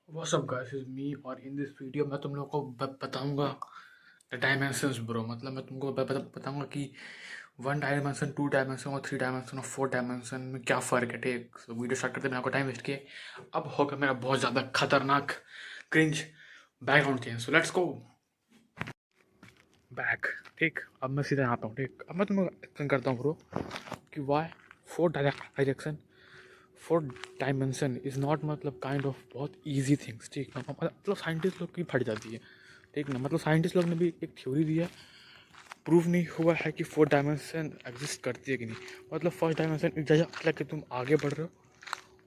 What's up guys, it's me और in this video मैं तुम लोगों को बताऊंगा द डायमेंशंस ब्रो। मतलब मैं तुमको बताऊंगा कि वन डायमेंशन, टू डायमेंशन और थ्री डायमेंशन और फोर डायमेंशन में क्या फ़र्क है। ठीक, सो वीडियो स्टार्ट करते मैं आपको टाइम वेस्ट किए। अब होगा मेरा बहुत ज़्यादा खतरनाक cringe background change. So let's go back. ठीक, अब मैं सीधा यहाँ पे हूँ। ठीक, अब मैं तुम्हें एक्सप्लेन करता हूँ ब्रो कि why four direction, four dimension is not मतलब काइंड ऑफ बहुत ईजी थिंग्स। ठीक ना, मतलब साइंटिस्ट लोग की फट जाती है। ठीक ना, मतलब साइंटिस्ट लोग ने भी एक थ्योरी दी है, प्रूव नहीं हुआ है कि फोर डायमेंशन एग्जिस्ट करती है कि नहीं। मतलब फर्स्ट डायमेंशन एक जगह मतलब कि तुम आगे बढ़ रहे हो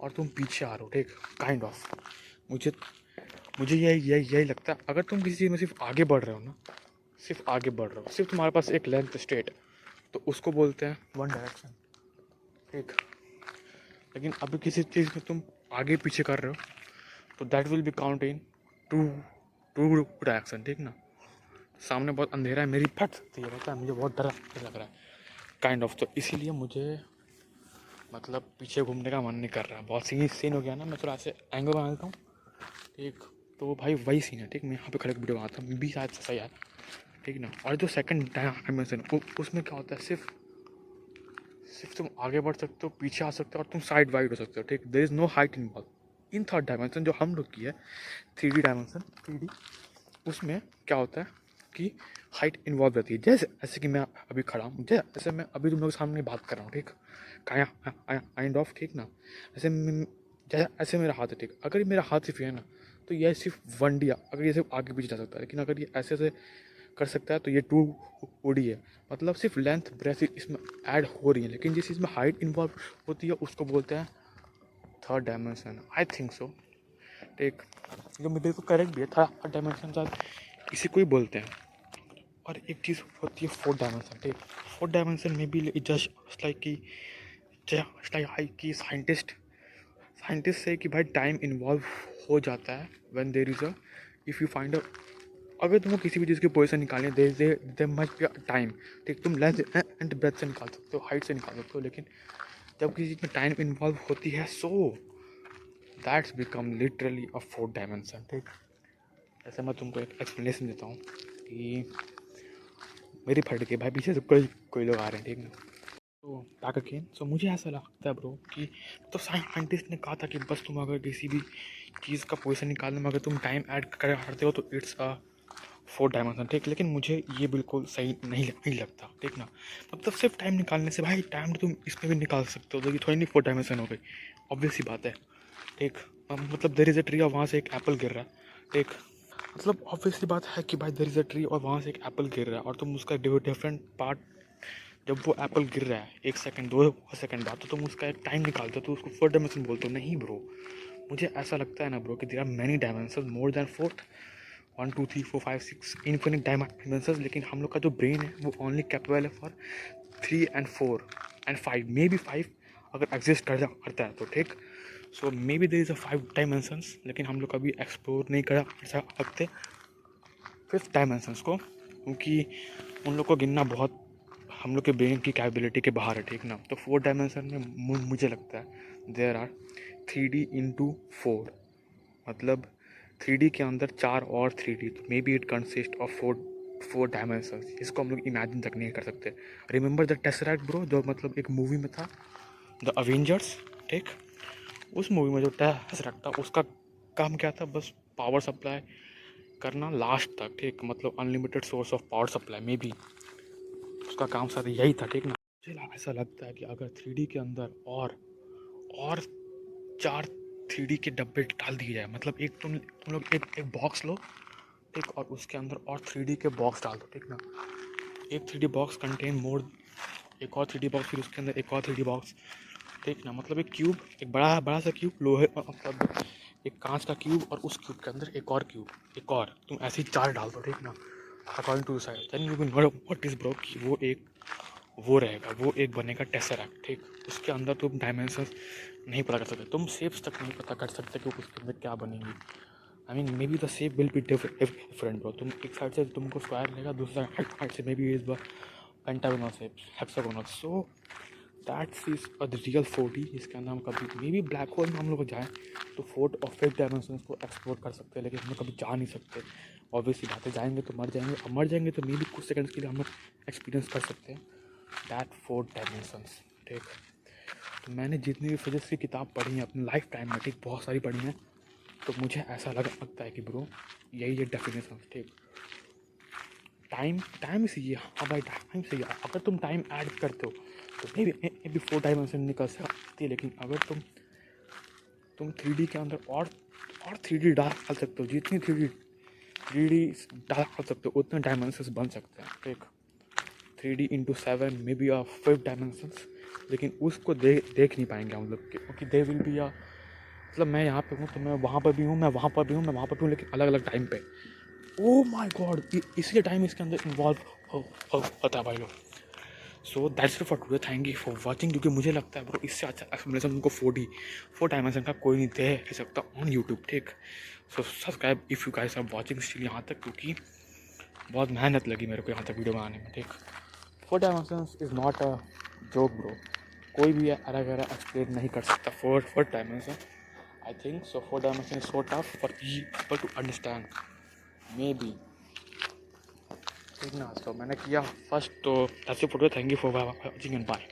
और तुम पीछे आ रहे हो। ठीक, काइंड ऑफ मुझे मुझे यही लगता है। अगर तुम किसी चीज़ में सिर्फ आगे बढ़ रहे हो ना, सिर्फ आगे बढ़ रहे हो, सिर्फ तुम्हारे पास एक लेंथ स्टेट, तो उसको बोलते हैं वन डायरेक्शन। ठीक, लेकिन अभी किसी चीज़ में तुम आगे पीछे कर रहे हो तो that will be count in two two direction. ठीक ना, सामने बहुत अंधेरा है, मेरी फट सकती है, पता है मुझे बहुत डर लग रहा है काइंड ऑफ। तो इसीलिए मुझे मतलब पीछे घूमने का मन नहीं कर रहा। बहुत सीन हो गया ना, मैं थोड़ा ऐसे एंगल बना देता हूँ। ठीक, तो भाई वही सीन है। ठीक, मैं यहाँ पे खड़े वीडियो बनाता हूँ, भी शायद सही है। ठीक ना, और जो सेकंड डायमेंशन उसमें क्या होता है, सिर्फ सिर्फ तुम आगे बढ़ सकते हो, पीछे आ सकते हो और तुम साइड वाइड हो सकते हो। ठीक, there is no height involve. In third dimension जो हम लोग की है, three D dimension, three D, उसमें क्या होता है कि हाइट इन्वॉल्व रहती है। जैसे ऐसे कि मैं अभी खड़ा हूँ, जैसे मैं अभी तुम लोग के सामने बात कर रहा हूँ। ठीक, काइंड ऑफ। ठीक ना, जैसे जैसे ऐसे मेरा हाथ है। ठीक, अगर ये मेरा हाथ सिर्फ है ना, तो ये सिर्फ वन डी है, अगर ये सिर्फ आगे पीछे जा सकता है। लेकिन अगर ये ऐसे ऐसे कर सकता है तो ये टू ओडी है। मतलब सिर्फ लेंथ ब्रेथ इसमें ऐड हो रही है, लेकिन जिस चीज़ में हाइट इन्वॉल्व होती है उसको बोलते हैं थर्ड डायमेंशन, आई थिंक सो। ठीक, जो मेरे को करेक्ट भी है, थर्ड डायमेंशन शायद इसी को ही बोलते हैं। और एक चीज़ होती है फोर्थ डायमेंशन। ठीक, फोर्थ डायमेंशन में भी जस्ट लाइक कि साइंटिस्ट से कि भाई टाइम इन्वॉल्व हो जाता है when there is a, if you find a, अगर तुमको किसी भी चीज़ की पोजीशन निकालनी है, there must be a time. ठीक, तुम लेंथ एंड ब्रेथ से निकाल सकते हो, हाइट से निकाल सकते हो, लेकिन जब किसी चीज़ में टाइम इन्वॉल्व होती है so that's become literally a fourth dimension. ठीक, ऐसे मैं तुमको एक एक्सप्लेनेशन देता हूँ कि मेरी फट गई भाई, पीछे से कोई कोई लोग आ रहे हैं। ठीक है, तो बैक अगेन। सो मुझे ऐसा लगता है ब्रो कि तो साइंटिस्ट ने कहा था कि बस तुम अगर किसी भी चीज़ का पोजीशन निकालने में अगर तुम टाइम ऐड करते हो तो इट्स अ फोर डायमेंशन। ठीक, लेकिन मुझे ये बिल्कुल सही नहीं लगता। ठीक ना, मतलब सिर्फ टाइम निकालने से भाई टाइम तो तुम इसमें भी निकाल सकते हो, तो ये थोड़ी नहीं फोर डायमेंशन हो गई, ऑब्वियस सी बात है। ठीक, मतलब देयर इज़ अ ट्री और वहाँ से एक एप्पल गिर रहा है। ठीक, मतलब ऑब्वियसली बात है कि भाई देयर इज़ अ ट्री और वहाँ से एक एप्पल गिर रहा है और तुम उसका डिफरेंट पार्ट, जब वो एप्पल गिर रहा है एक सेकंड दो सेकंड बाद, तो तुम उसका एक टाइम निकालते हो तो उसको फोर डायमेंशन बोलते हो। नहीं ब्रो, मुझे ऐसा लगता है ना ब्रो कि there are many dimension more than fourth, one two three four five six infinite dimension, लेकिन हम लोग का जो ब्रेन है वो ओनली कैपेबल है for three and four and five, may be five अगर एग्जिस्ट करता है तो। ठीक, so may be there is a five dimensions, लेकिन हम लोग कभी एक्सप्लोर नहीं कर सकते फिफ्थ डायमेंशंस को, क्योंकि उन लोग को गिनना बहुत हम लोग के ब्रेन की कैपेबिलिटी के बाहर है। ठीक ना, तो फोर डायमेंशन में मुझे लगता है there are three D into four, मतलब थ्री डी के अंदर चार और थ्री डी, तो maybe it consist of four four dimension, इसको हम लोग इमेजिन तक नहीं कर सकते। रिमेंबर द टेसरैक्ट ब्रो, जो मतलब एक मूवी में था, द अवेंजर्स। ठीक, उस मूवी में जो टेसरैक्ट था उसका काम क्या था, बस पावर सप्लाई करना लास्ट तक। ठीक, मतलब unlimited source of power supply, may be उसका काम शायद यही था। ठीक ना, मुझे ऐसा लगता है कि अगर थ्री के अंदर और चार थ्री के डब्बे डाल दिए जाए, मतलब एक तुम लोग एक बॉक्स लो। ठीक, और उसके अंदर और थ्री के बॉक्स डाल दो। ठीक ना, एक थ्री बॉक्स कंटेन मोर, एक और थ्री बॉक्स, फिर उसके अंदर एक और थ्री बॉक्स। ठीक ना, मतलब एक क्यूब, एक बड़ा बड़ा सा क्यूब लोहे, मतलब एक कांच का क्यूब, और उस क्यूब के अंदर एक और क्यूब, एक और, तुम ऐसे ही चार डाल दो। ठीक ना, according to side, then you will know what is bro कि वो रहेगा, वो एक बनेगा टेसरैक्ट। ठीक, उसके अंदर तुम डायमेंशंस नहीं पता कर सकते, तुम शेप्स तक नहीं पता कर सकते कि उसके अंदर क्या बनेंगी। I mean may be the shape will be different bro, तुम एक साइड से तुमको स्क्वायर लेगा, दूसरा साइड से may be is pentagonal shape, hexagonal. So that's is a real 4D, इसके अंदर हम कभी मे भी ब्लैक होल में हम लोग जाएँ तो फोर्थ और फिफ्थ डायमेंशन को एक्सप्लोर कर सकते हैं, लेकिन हम लोग कभी जा नहीं सकते। ऑब्वियसली बातें, जाएंगे तो मर जाएंगे, और मर जाएंगे तो मे भी कुछ सेकंड्स के लिए हम लोग एक्सपीरियंस कर सकते हैं दैट फोर्थ डायमेंशंस। ठीक, तो मैंने जितनी भी फिजिक्स की किताब पढ़ी है अपनी लाइफ टाइम में, ठीक, बहुत सारी पढ़ी हैं, तो मुझे ऐसा लगता है कि ब्रो यही है डेफिनेशन। ठीक, टाइम सही है, हाँ भाई टाइम सही है। अगर तुम टाइम ऐड करते हो तो मे बी 4 डायमेंशन निकल सकती है, लेकिन अगर तुम 3D के अंदर और 3D डाल सकते हो, जितनी 3D डाल सकते हो उतने डायमेंशंस बन सकते हैं। ठीक, 3D into 7 may be 5 dimensions, लेकिन उसको देख नहीं पाएंगे हम लोग, क्योंकि दे विल बी मतलब मैं यहाँ पे हूँ तो मैं वहाँ पर भी हूँ, मैं वहाँ पर भी हूँ, मैं वहाँ पर भी हूँ, लेकिन अलग अलग टाइम पे। ओ माई गॉड, इसलिए टाइम इसके अंदर इन्वॉल्व होता है भाई लोग। So that's for today, thank you for watching, क्योंकि मुझे लगता है ब्रो इससे अच्छा एक्सप्लेनेशन उनको 4 डायमेंशन का कोई नहीं दे सकता ऑन यूट्यूब। ठीक, so subscribe if you guys are watching still यहाँ तक, क्योंकि बहुत मेहनत लगी मेरे को यहाँ तक वीडियो बनाने में। ठीक, 4 dimensions is not a joke bro, कोई भी अलग अलग एक्सप्लेन नहीं कर सकता four dimension. I think so 4 dimension is so tough for people to understand, maybe. ठीक ना, तो मैंने किया फर्स्ट, तो that's it for today, thank you for watching and bye.